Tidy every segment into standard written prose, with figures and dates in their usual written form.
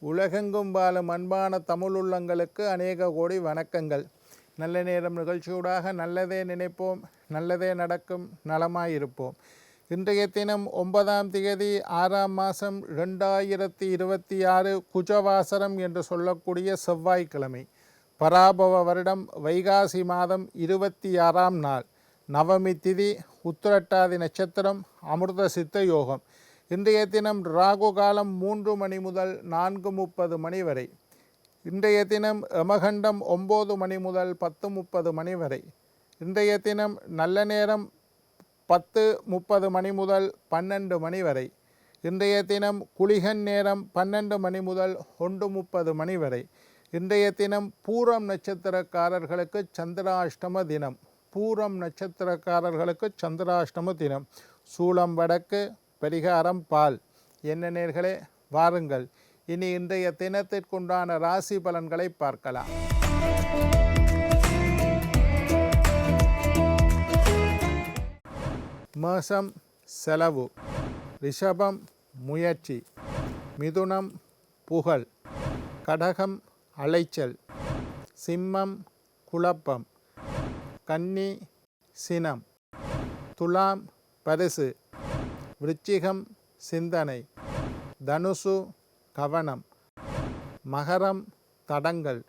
உலகெங்கும் வாழும் அன்பான தமிழுள்ளங்களுக்கு அநேக கோடி வணக்கங்கள். நல்ல நேரம் நிகழ்ச்சியூடாக நல்லதே நினைப்போம், நல்லதே நடக்கும், நலமாயிருப்போம். இன்றைய தினம் 9ஆம் தேதி 6ஆம் மாதம் 2026 குஜவாசரம் என்று சொல்லக்கூடிய செவ்வாய்க்கிழமை, பராபவ வருடம் வைகாசி மாதம் 26ஆம் நாள், நவமி திதி, உத்திரட்டாதி நட்சத்திரம், அமிர்த சித்த யோகம். இன்றைய தினம் ராகு காலம் 3 மணி முதல் 4:30 மணி வரை. இன்றைய தினம் யமகண்டம் 9 மணி முதல் 10:30 மணி வரை. இன்றைய தினம் நல்ல நேரம் 10:30 மணி முதல் 12 மணி வரை. இன்றைய தினம் குளிகன் நேரம் 12 மணி முதல் 1:30 மணி வரை. இன்றைய தினம் பூரம் நட்சத்திரக்காரர்களுக்கு சந்திராஷ்டம தினம். பூரம் நட்சத்திரக்காரர்களுக்கு சந்திராஷ்டம தினம். சூளம் வடக்கு, பரிகாரம் பால். என்ன நேர்களே, வாருங்கள் இனி இன்றைய தினத்திற்குண்டான ராசி பலன்களை பார்க்கலாம். மேஷம் செலவு, ரிஷபம் முயற்சி, மிதுனம் புகழ், கடகம் அலைச்சல், சிம்மம் குழப்பம், கன்னி சினம், துலாம் பரிசு, விருச்சிகம் சிந்தனை, தனுசு கவனம், மகரம் தடங்கள்,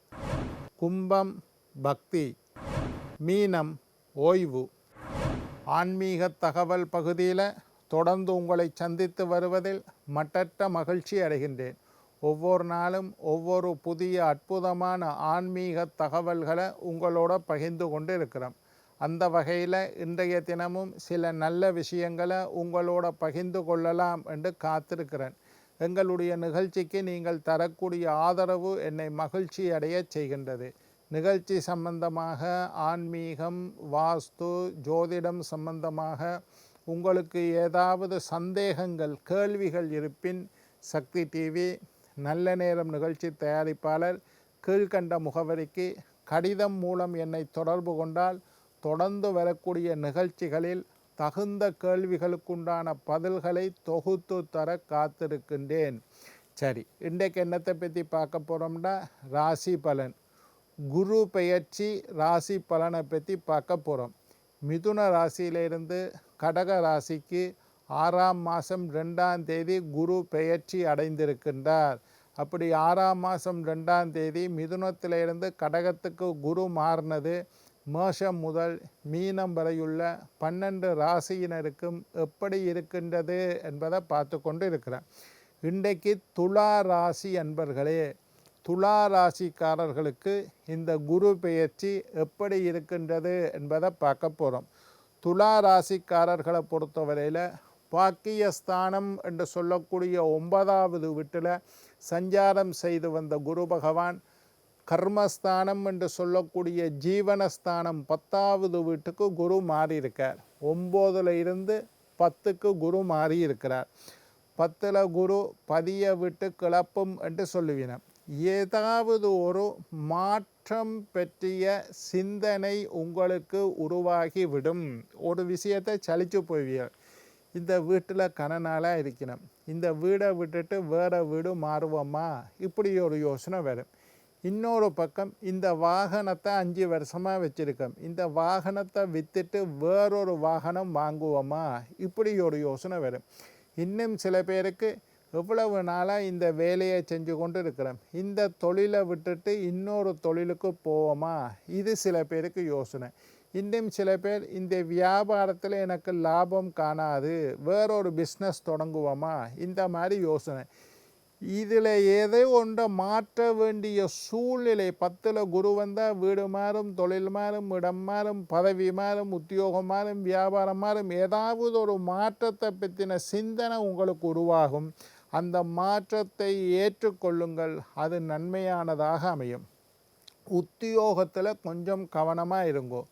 கும்பம் பக்தி, மீனம் ஓய்வு. ஆன்மீக தகவல் பகுதியில் தொடர்ந்து உங்களை சந்தித்து வருவதில் மட்டற்ற மகிழ்ச்சி அடைகின்றேன். ஒவ்வொரு நாளும் ஒவ்வொரு புதிய அற்புதமான ஆன்மீக தகவல்களை உங்களோட பகிர்ந்து கொண்டு இருக்கிறோம். அந்த வகையில் இன்றைய தினமும் சில நல்ல விஷயங்களை உங்களோட பகிர்ந்து கொள்ளலாம் என்று காத்திருக்கிறேன். எங்களுடைய நிகழ்ச்சிக்கு நீங்கள் தரக்கூடிய ஆதரவு என்னை மகிழ்ச்சி அடைய செய்கின்றது. நிகழ்ச்சி சம்பந்தமாக, ஆன்மீகம், வாஸ்து, ஜோதிடம் சம்பந்தமாக உங்களுக்கு ஏதாவது சந்தேகங்கள், கேள்விகள் இருப்பின் சக்தி டிவி நல்ல நேரம் நிகழ்ச்சி தயாரிப்பாளர் கீழ்கண்ட முகவரிக்கு கடிதம் மூலம் என்னை தொடர்பு கொண்டால் தொடர்ந்து வரக்கூடிய நிகழ்ச்சிகளில் தகுந்த கேள்விகளுக்குண்டான பதில்களை தொகுத்து தர காத்திருக்கின்றேன். சரி, இன்றைக்கு என்னத்தை பற்றி பார்க்க போகிறோம்னா ராசி பலன், குரு பெயர்ச்சி ராசி பலனை பற்றி பார்க்க போகிறோம். மிதுன ராசியிலிருந்து கடக ராசிக்கு 6ஆம் மாதம் 2ஆம் தேதி குரு பெயர்ச்சி அடைந்திருக்கின்றார். அப்படி 6ஆம் மாதம் 2ஆம் தேதி மிதுனத்திலிருந்து கடகத்துக்கு குரு மாறினது மேஷம் முதல் மீனம் வரையுள்ள 12 ராசியினருக்கும் எப்படி இருக்கின்றது என்பதை பார்த்து கொண்டு இருக்கிறேன். இன்றைக்கு துலா ராசி அன்பர்களே, துலா ராசிக்காரர்களுக்கு இந்த குரு பெயர்ச்சி எப்படி இருக்கின்றது என்பதை பார்க்க போகிறோம். துலா ராசிக்காரர்களை பொறுத்தவரையில் பாக்கியஸ்தானம் என்று சொல்லக்கூடிய 9வது வீட்டில் சஞ்சாரம் செய்து வந்த குரு பகவான் கர்மஸ்தானம் என்று சொல்லக்கூடிய ஜீவனஸ்தானம் 10வது வீட்டுக்கு குரு மாறி இருக்கார். 9ல் இருந்து 10க்கு குரு மாறி இருக்கிறார். 10ல் குரு பதிய விட்டு கிளப்பும் என்று சொல்லுவினோம். ஏதாவது ஒரு மாற்றம் பற்றிய சிந்தனை உங்களுக்கு உருவாகிவிடும். ஒரு விஷயத்தை சலிச்சு போவீர்கள். இந்த வீட்டில் கனநாளாக இருக்கணும், இந்த வீடை விட்டுட்டு வேறு வீடு மாறுவோமா, இப்படி ஒரு யோசனை வரும். இன்னொரு பக்கம் இந்த வாகனத்தை 5 வருஷமாக வச்சுருக்கோம், இந்த வாகனத்தை விற்றுட்டு வேறொரு வாகனம் வாங்குவோமா, இப்படி ஒரு யோசனை வரும். இன்னும் சில பேருக்கு எவ்வளவு நாளாக இந்த வேலையை செஞ்சு கொண்டு இருக்கிறோம், இந்த தொழிலை விட்டுட்டு இன்னொரு தொழிலுக்கு போவோமா, இது சில பேருக்கு யோசனை. இன்னும் சில பேர் இந்த வியாபாரத்தில் எனக்கு லாபம் காணாது, வேறொரு பிஸ்னஸ் தொடங்குவோமா, இந்த மாதிரி யோசனை. இதில் ஏதோ ஒன்றை மாற்ற வேண்டிய சூழ்நிலை. 10ல் குரு வந்தால் வீடு மாறும், தொழில் மாறும், இடம் மாறும், பதவி மாறும், உத்தியோகம் மாறும், வியாபாரம் மாறும். ஏதாவது ஒரு மாற்றத்தை பற்றின சிந்தனை உங்களுக்கு உருவாகும். அந்த மாற்றத்தை ஏற்றுக்கொள்ளுங்கள், அது நன்மையானதாக அமையும். உத்தியோகத்தில் கொஞ்சம் கவனமாக இருங்கோ.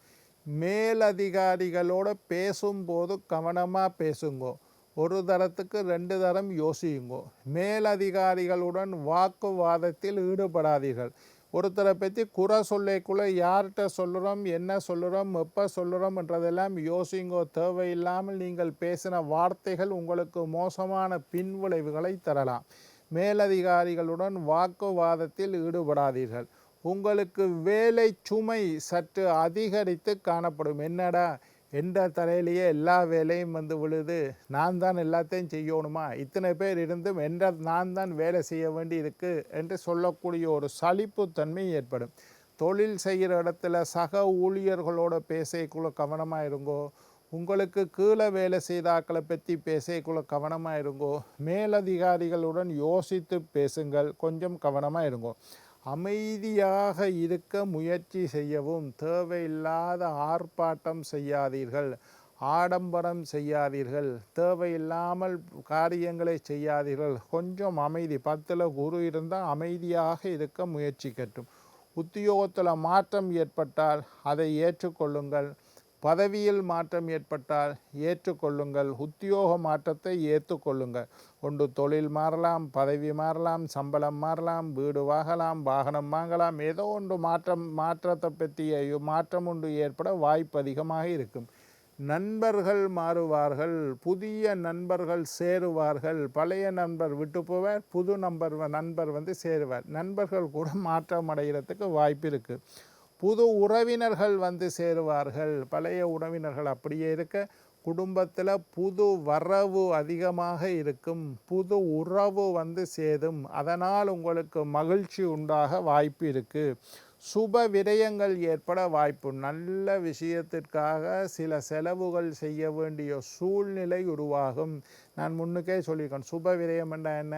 மேலதிகாரிகளோடு பேசும்போது கவனமாக பேசுங்கோ. ஒரு தரத்துக்கு 2 தரம் யோசியுங்கோ. மேலதிகாரிகளுடன் வாக்குவாதத்தில் ஈடுபடாதீர்கள். ஒருத்தரை பற்றி குறை சொல்லிக்குள்ள யார்கிட்ட சொல்லுறோம், என்ன சொல்லுறோம், எப்போ சொல்லுறோம் என்றதெல்லாம் யோசிங்கோ. தேவையில்லாமல் நீங்கள் பேசின வார்த்தைகள் உங்களுக்கு மோசமான பின்விளைவுகளை தரலாம். மேலதிகாரிகளுடன் வாக்குவாதத்தில் ஈடுபடாதீர்கள். உங்களுக்கு வேலை சுமை சற்று அதிகரித்து காணப்படும். என்னடா எந்த தலையிலேயே எல்லா வேலையும் வந்து விழுது, நான் தான் எல்லாத்தையும் செய்யணுமா, இத்தனை பேர் இருந்தும் நான் தான் வேலை செய்ய வேண்டி இருக்கு என்று சொல்லக்கூடிய ஒரு சலிப்புத்தன்மை ஏற்படும். தொழில் செய்கிற இடத்துல சக ஊழியர்களோட பேசக்குள்ள கவனமாக இருங்கோ. உங்களுக்கு கீழே வேலை செய்தாக்களை பற்றி பேசக்குள்ள கவனமாக இருங்கோ. மேலதிகாரிகளுடன் யோசித்து பேசுங்கள், கொஞ்சம் கவனமாக இருங்கோ. அமைதியாக இருக்க முயற்சி செய்யவும். தேவையில்லாத ஆர்ப்பாட்டம் செய்யாதீர்கள், ஆடம்பரம் செய்யாதீர்கள், தேவையில்லாமல் காரியங்களை செய்யாதீர்கள். கொஞ்சம் அமைதி. 10ல் குரு இருந்தால் அமைதியாக இருக்க முயற்சிக்கட்டும். உத்தியோகத்தில் மாற்றம் ஏற்பட்டால் அதை ஏற்றுக்கொள்ளுங்கள். பதவியில் மாற்றம் ஏற்பட்டால் ஏற்றுக்கொள்ளுங்கள். உத்தியோக மாற்றத்தை ஏற்றுக்கொள்ளுங்கள். ஒன்று தொழில் மாறலாம், பதவி மாறலாம், சம்பளம் மாறலாம், வீடு வாங்கலாம், வாகனம் வாங்கலாம். ஏதோ ஒன்று மாற்றத்தை பற்றிய மாற்றம் ஒன்று ஏற்பட வாய்ப்பு அதிகமாக இருக்கும். நண்பர்கள் மாறுவார்கள், புதிய நண்பர்கள் சேருவார்கள். பழைய நண்பர் விட்டு போவார், புது நண்பர் வந்து சேருவார். நண்பர்கள் கூட மாற்றம் அடைகிறதுக்கு வாய்ப்பு இருக்குது. புது உறவினர்கள் வந்து சேருவார்கள். பழைய உறவினர்கள் அப்படியே இருக்க, குடும்பத்தில் புது வரவு அதிகமாக இருக்கும். புது உறவு வந்து சேரும். அதனால் உங்களுக்கு மகிழ்ச்சி உண்டாக வாய்ப்பு இருக்குது. சுப விரயங்கள் ஏற்பட வாய்ப்பு. நல்ல விஷயத்திற்காக சில செலவுகள் செய்ய வேண்டிய சூழ்நிலை உருவாகும். நான் முன்னுக்கே சொல்லியிருக்கேன், சுப விரயம் என்ன?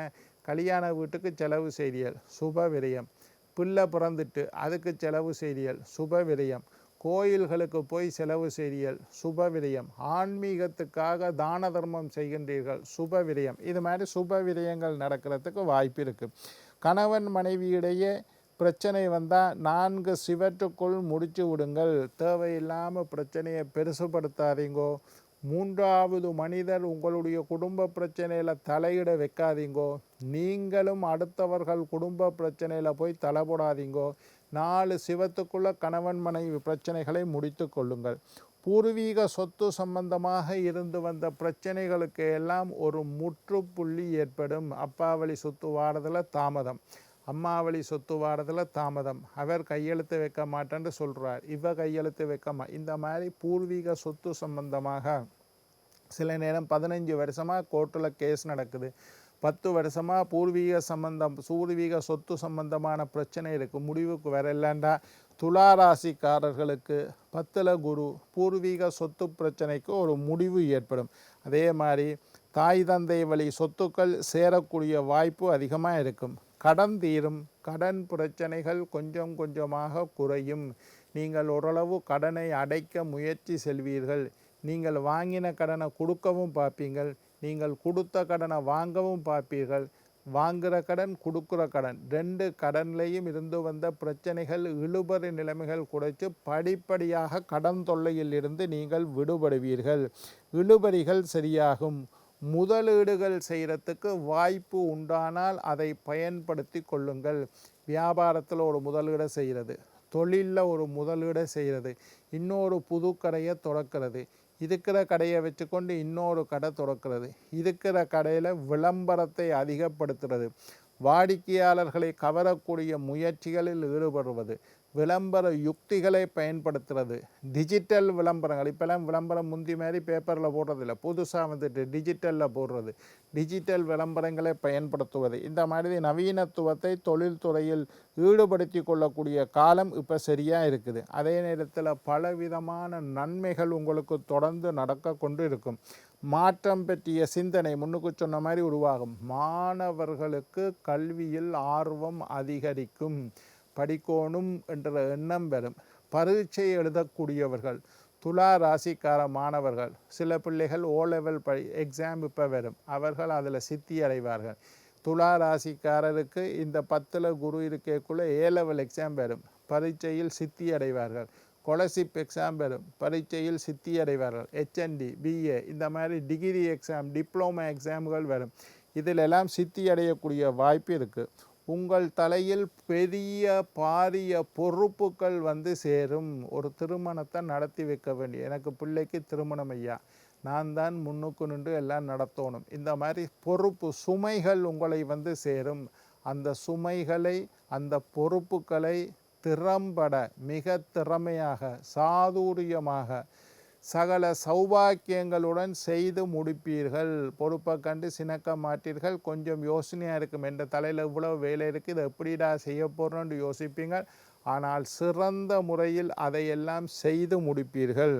கல்யாண வீட்டுக்கு செலவு செய்தியல் சுப விரயம். பிள்ளை பிறந்துட்டு அதுக்கு செலவு செய்தியல் சுப விரயம். கோயில்களுக்கு போய் செலவு செய்தியல் சுப விரயம். ஆன்மீகத்துக்காக தான தர்மம் செய்கின்றீர்கள் சுப விரயம். இது மாதிரி சுப விரயங்கள் நடக்கிறதுக்கு வாய்ப்பு இருக்குது. கணவன் மனைவியிடையே பிரச்சனை வந்தால் 4 சிவற்றுக்குள் முடிச்சு விடுங்கள். தேவையில்லாமல் பிரச்சனையை பெருசுப்படுத்தாதீங்கோ. 3வது மனிதர் உங்களுடைய குடும்ப பிரச்சனையில் தலையிட வைக்காதீங்கோ. நீங்களும் அடுத்தவர்கள் குடும்ப பிரச்சனையில் போய் தலைப்படாதீங்கோ. 4 சிவத்துக்குள்ள கணவன் மனைவி பிரச்சனைகளை முடித்து கொள்ளுங்கள். பூர்வீக சொத்து சம்பந்தமாக இருந்து வந்த பிரச்சனைகளுக்கு எல்லாம் ஒரு முற்றுப்புள்ளி ஏற்படும். அப்பா வழி சொத்து வாரதில் தாமதம், அம்மா வழி சொத்து வாரதில் தாமதம். அவர் கையெழுத்து வைக்க மாட்டேன்னு சொல்கிறார், இவ கையெழுத்து வைக்க இந்த மாதிரி பூர்வீக சொத்து சம்பந்தமாக சில நேரம் 15 வருஷமாக கோர்ட்டில் கேஸ் நடக்குது. 10 வருஷமாக பூர்வீக சொத்து சம்பந்தமான பிரச்சனை இருக்குது, முடிவுக்கு வரலண்டா துளாராசிக்காரர்களுக்கு 10ல் குரு பூர்வீக சொத்து பிரச்சனைக்கு ஒரு முடிவு ஏற்படும். அதே மாதிரி தாய் தந்தை வழி சொத்துக்கள் சேரக்கூடிய வாய்ப்பு அதிகமாக இருக்கும். கடன் தீரும். கடன் பிரச்சனைகள் கொஞ்சம் கொஞ்சமாக குறையும். நீங்கள் ஓரளவு கடனை அடைக்க முயற்சி செல்வீர்கள். நீங்கள் வாங்கின கடனை கொடுக்கவும் பார்ப்பீங்கள், நீங்கள் கொடுத்த கடனை வாங்கவும் பார்ப்பீர்கள். வாங்குகிற கடன் கொடுக்குற கடன் 2 கடன்லையும் இருந்து வந்த பிரச்சனைகள் இழுபறி நிலைமைகள் குறைத்து படிப்படியாக கடன் தொல்லையில் இருந்து நீங்கள் விடுபடுவீர்கள். இழுபறிகள் சரியாகும். முதலீடுகள் செய்கிறதுக்கு வாய்ப்பு உண்டானால் அதை பயன்படுத்தி கொள்ளுங்கள். வியாபாரத்தில் ஒரு முதலீடை செய்கிறது, தொழிலில் ஒரு முதலீடை செய்கிறது, இன்னொரு புது கடையை திறக்கிறது, இருக்கிற கடையை வச்சுக்கொண்டு இன்னொரு கடை திறக்கிறது, இருக்கிற கடையில் விளம்பரத்தை அதிகப்படுத்துறது, வாடிக்கையாளர்களை கவரக்கூடிய முயற்சிகளில் ஈடுபடுவது, விளம்பர யுக்திகளை பயன்படுத்துறது, டிஜிட்டல் விளம்பரங்கள். இப்போல்லாம் விளம்பரம் முந்தி மாதிரி பேப்பரில் போடுறதில்ல, புதுசாக வந்துட்டு டிஜிட்டலில் போடுறது, டிஜிட்டல் விளம்பரங்களை பயன்படுத்துவது. இந்த மாதிரி நவீனத்துவத்தை தொழில்துறையில் ஈடுபடுத்தி கொள்ளக்கூடிய காலம் இப்போ சரியாக இருக்குது. அதே நேரத்தில் பலவிதமான நன்மைகள் உங்களுக்கு தொடர்ந்து நடக்க கொண்டு இருக்கும். மாற்றம் பற்றிய சிந்தனை முன்னுக்கு சொன்ன மாதிரி உருவாகும். மாணவர்களுக்கு கல்வியில் ஆர்வம் அதிகரிக்கும். படிக்கணும் என்ற எண்ணம் வரும். பரீட்சை எழுதக்கூடியவர்கள், துலா ராசிக்கார மாணவர்கள், சில பிள்ளைகள் O-level எக்ஸாம் இப்போ வரும், அவர்கள் அதில் சித்தி அடைவார்கள். துலா ராசிக்காரருக்கு இந்த 10ல் குரு இருக்கக்குள்ளே A-level எக்ஸாம் வரும், பரீட்சையில் சித்தி அடைவார்கள். ஸ்காலர்ஷிப் எக்ஸாம் வரும், பரீட்சையில் சித்தி அடைவார்கள். HND, BA இந்த மாதிரி டிகிரி எக்ஸாம், டிப்ளோமா எக்ஸாம்கள் வரும். இதிலெல்லாம் சித்தி அடையக்கூடிய வாய்ப்பு இருக்குது. உங்கள் தலையில் பெரிய பாரிய பொறுப்புகள் வந்து சேரும். ஒரு திருமணத்தை நடத்தி வைக்க வேண்டிய, எனக்கு பிள்ளைக்கு திருமணம் ஐயா, நான் தான் முன்னுக்கு நின்று எல்லாம் நடத்தணும். இந்த மாதிரி பொறுப்பு சுமைகள் உங்களை வந்து சேரும். அந்த சுமைகளை அந்த பொறுப்புகளை திறம்பட மிக திறமையாக சாதுரியமாக சகல சௌபாக்கியங்களுடன் செய்து முடிப்பீர்கள். பொறுப்பை கண்டு சினக்க மாட்டீர்கள். கொஞ்சம் யோசனையாக இருக்கும், என்ற தலையில் இவ்வளோ வேலை இருக்குது, இதை எப்படிடா செய்ய போகிறோன்னு யோசிப்பீங்க. ஆனால் சிறந்த முறையில் அதையெல்லாம் செய்து முடிப்பீர்கள்.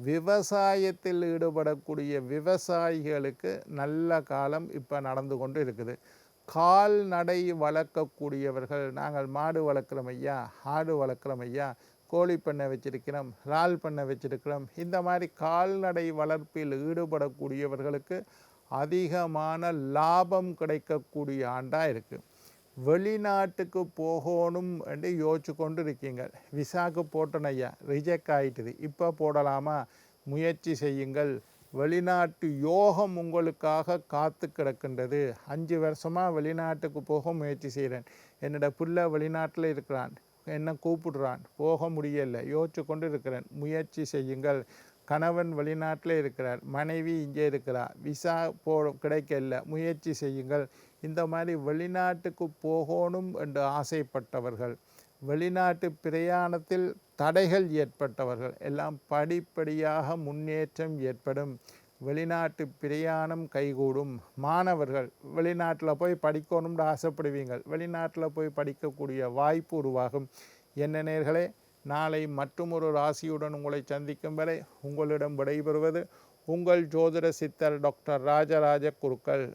விவசாயத்தில் ஈடுபடக்கூடிய விவசாயிகளுக்கு நல்ல காலம் இப்போ நடந்து கொண்டு இருக்குது. கால்நடை வளர்க்கக்கூடியவர்கள், நாங்கள் மாடு வளர்க்குறோம் ஐயா, ஆடு வளர்க்குறோம் ஐயா, கோழி பண்ணை வச்சிருக்கிறோம், இறால் பண்ணை வச்சிருக்கிறோம், இந்த மாதிரி கால்நடை வளர்ப்பில் ஈடுபடக்கூடியவர்களுக்கு அதிகமான லாபம் கிடைக்கக்கூடிய ஆண்டாக இருக்குது. வெளிநாட்டுக்கு போகணும் என்று யோசிச்சு கொண்டு இருக்கீங்க. விசாக்கு போட்டோம் ஐயா, ரிஜெக்ட் ஆகிட்டுது, இப்போ போடலாமா? முயற்சி செய்யுங்கள். வெளிநாட்டு யோகம் உங்களுக்காக காத்து கிடக்கின்றது. 5 வருஷமாக வெளிநாட்டுக்கு போக முயற்சி செய்கிறேன். என்னோட பிள்ளை வெளிநாட்டில் இருக்கிறான், என்ன கூப்பிடுறான், போக முடியலை, யோசிச்சு கொண்டு இருக்கிறேன். முயற்சி செய்யுங்கள். கணவன் வெளிநாட்டில் இருக்கிறார், மனைவி இங்கே இருக்கிறார், விசா கிடைக்கல, முயற்சி செய்யுங்கள். இந்த மாதிரி வெளிநாட்டுக்கு போகணும் என்று ஆசைப்பட்டவர்கள், வெளிநாட்டு பிரயாணத்தில் தடைகள் ஏற்பட்டவர்கள் எல்லாம் படிப்படியாக முன்னேற்றம் ஏற்படும். வெளிநாட்டு பிரயாணம் கைகூடும். மாணவர்கள் வெளிநாட்டில் போய் படிக்கணும்னு ஆசைப்படுவீங்கள், வெளிநாட்டில் போய் படிக்கக்கூடிய வாய்ப்பு உருவாகும். என்ன நேயர்களே, நாளை மற்றுமொரு ராசியுடன் உங்களை சந்திக்கும் வரை உங்களிடம் விடைபெறுவது உங்கள் ஜோதிட சித்தர் டாக்டர் ராஜராஜ குருக்கள்.